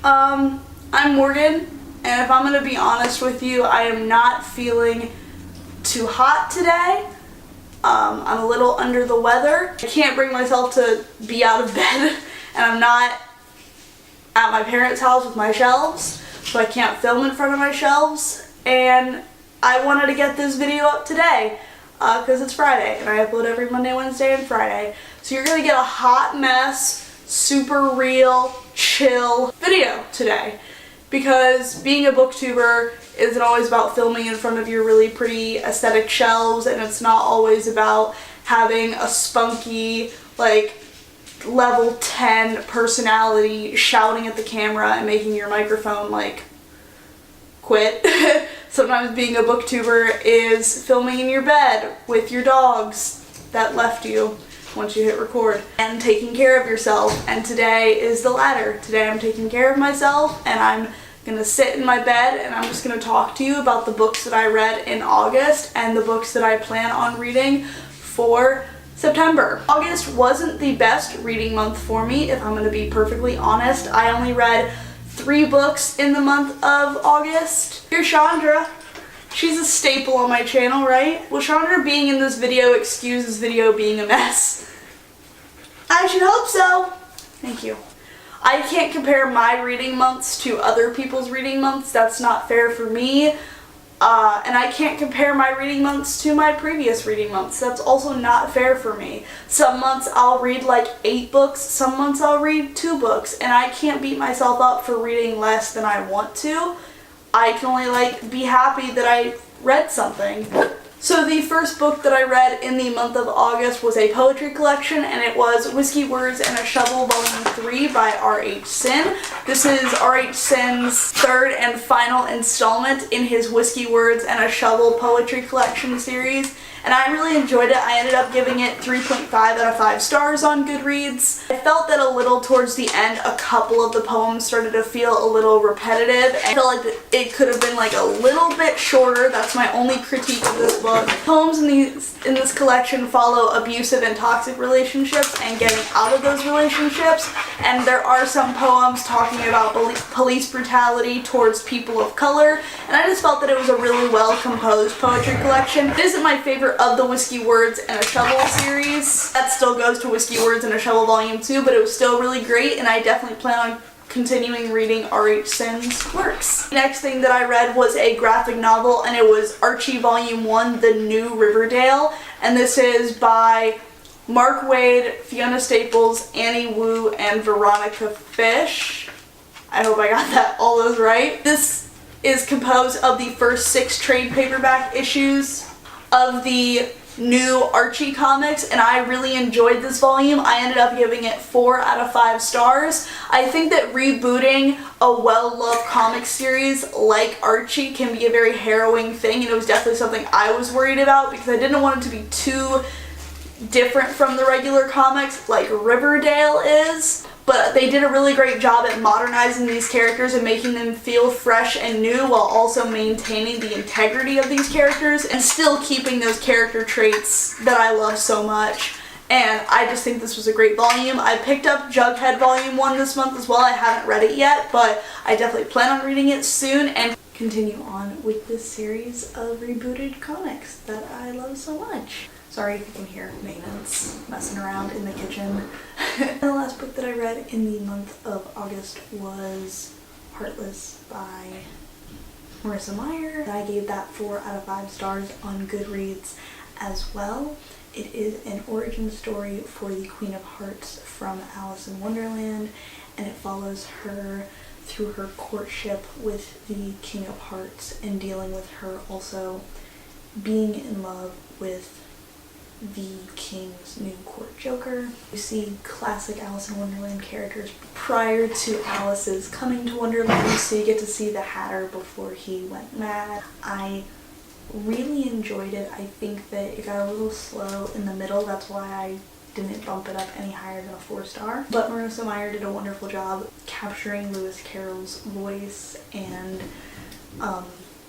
I'm Morgan, and if I'm going to be honest with you, I am not feeling too hot today. I'm a little under the weather. I can't bring myself to be out of bed, and I'm not at my parents' house with my shelves, so I can't film in front of my shelves, and I wanted to get this video up today because it's Friday, and I upload every Monday, Wednesday, and Friday. So you're going to get a hot mess, super real, chill video today, because being a booktuber isn't always about filming in front of your really pretty aesthetic shelves, and it's not always about having a spunky, like, level 10 personality shouting at the camera and making your microphone, like, quit. Sometimes being a booktuber is filming in your bed with your dogs that left you once you hit record, and taking care of yourself, and today is the latter. Today I'm taking care of myself, and I'm gonna sit in my bed and I'm just gonna talk to you about the books that I read in August and the books that I plan on reading for September. August wasn't the best reading month for me, if I'm gonna be perfectly honest. I only read 3 books in the month of August. Here's Chandra. She's a staple on my channel, right? Well, Chandra being in this video excuses video being a mess. I should hope so. Thank you. I can't compare my reading months to other people's reading months. That's not fair for me. And I can't compare my reading months to my previous reading months. That's also not fair for me. Some months I'll read like 8 books, some months I'll read 2 books, and I can't beat myself up for reading less than I want to. I can only like be happy that I read something. So the first book that I read in the month of August was a poetry collection, and it was Whiskey, Words, and a Shovel Volume 3 by R.H. Sin. This is R.H. Sin's 3rd and final installment in his Whiskey, Words, and a Shovel poetry collection series, and I really enjoyed it. I ended up giving it 3.5 out of 5 stars on Goodreads. I felt that a little towards the end, a couple of the poems started to feel a little repetitive, and I felt like it could have been like a little bit shorter. That's my only critique of this book. Poems in this collection follow abusive and toxic relationships and getting out of those relationships, and there are some poems talking about police brutality towards people of color, and I just felt that it was a really well composed poetry collection. It isn't my favorite of the Whiskey, Words, and a Shovel series. That still goes to Whiskey, Words, and a Shovel Volume 2, but it was still really great, and I definitely plan on continuing reading R.H. Sin's works. The next thing that I read was a graphic novel, and it was Archie Volume 1, The New Riverdale, and this is by Mark Waid, Fiona Staples, Annie Wu, and Veronica Fish. I hope I got all those right. This is composed of the first 6 trade paperback issues of the new Archie comics, and I really enjoyed this volume. I ended up giving it 4 out of 5 stars. I think that rebooting a well-loved comic series like Archie can be a very harrowing thing, and it was definitely something I was worried about because I didn't want it to be too different from the regular comics like Riverdale is. But they did a really great job at modernizing these characters and making them feel fresh and new while also maintaining the integrity of these characters and still keeping those character traits that I love so much. And I just think this was a great volume. I picked up Jughead Volume 1 this month as well. I haven't read it yet, but I definitely plan on reading it soon and continue on with this series of rebooted comics that I love so much. Sorry if you can hear maintenance messing around in the kitchen. The last book that I read in the month of August was Heartless by Marissa Meyer. I gave that 4 out of 5 stars on Goodreads as well. It is an origin story for the Queen of Hearts from Alice in Wonderland, and it follows her through her courtship with the King of Hearts and dealing with her also being in love with the King's new court joker. You see classic Alice in Wonderland characters prior to Alice's coming to Wonderland, so you get to see the Hatter before he went mad. I really enjoyed it. I think that it got a little slow in the middle, that's why I didn't bump it up any higher than a 4-star. But Marissa Meyer did a wonderful job capturing Lewis Carroll's voice and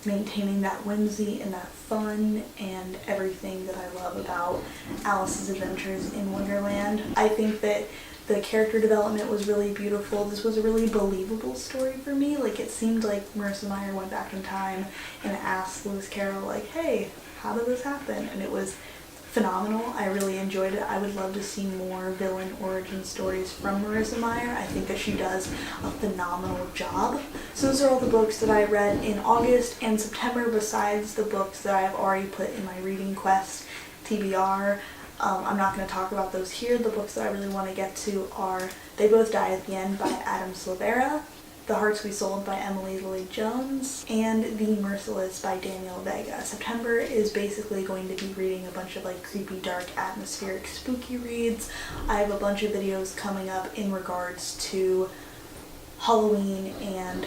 maintaining that whimsy and that fun and everything that I love about Alice's adventures in Wonderland. I think that The character development was really beautiful. This was a really believable story for me. Like, it seemed like Marissa Meyer went back in time and asked Lewis Carroll, like, hey, how did this happen? And it was phenomenal. I really enjoyed it. I would love to see more villain origin stories from Marissa Meyer. I think that she does a phenomenal job. So those are all the books that I read in August and September, besides the books that I have already put in my reading quest, TBR. I'm not going to talk about those here. The books that I really want to get to are They Both Die at the End by Adam Silvera, The Hearts We Sold by Emily Lily Jones, and The Merciless by Daniel Vega. September is basically going to be reading a bunch of like creepy, dark, atmospheric, spooky reads. I have a bunch of videos coming up in regards to Halloween and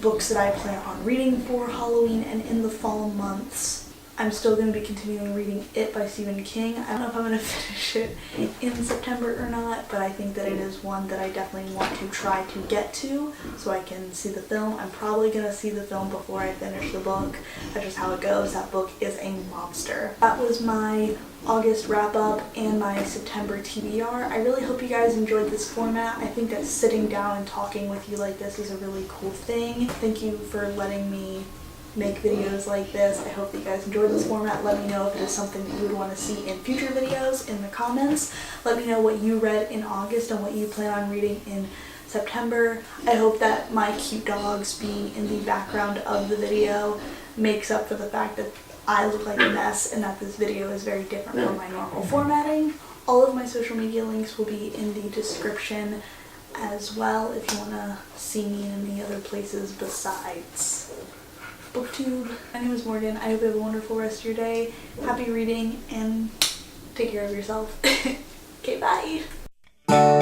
books that I plan on reading for Halloween and in the fall months. I'm still going to be continuing reading It by Stephen King. I don't know if I'm going to finish it in September or not, but I think that it is one that I definitely want to try to get to so I can see the film. I'm probably going to see the film before I finish the book. That's just how it goes. That book is a monster. That was my August wrap up and my September TBR. I really hope you guys enjoyed this format. I think that sitting down and talking with you like this is a really cool thing. Thank you for letting me make videos like this. I hope that you guys enjoyed this format. Let me know if it is something that you would want to see in future videos in the comments. Let me know what you read in August and what you plan on reading in September. I hope that my cute dogs being in the background of the video makes up for the fact that I look like a mess and that this video is very different from my normal formatting. All of my social media links will be in the description as well if you want to see me in any other places besides BookTube. My name is Morgan. I hope you have a wonderful rest of your day. Happy reading and take care of yourself. Okay, bye.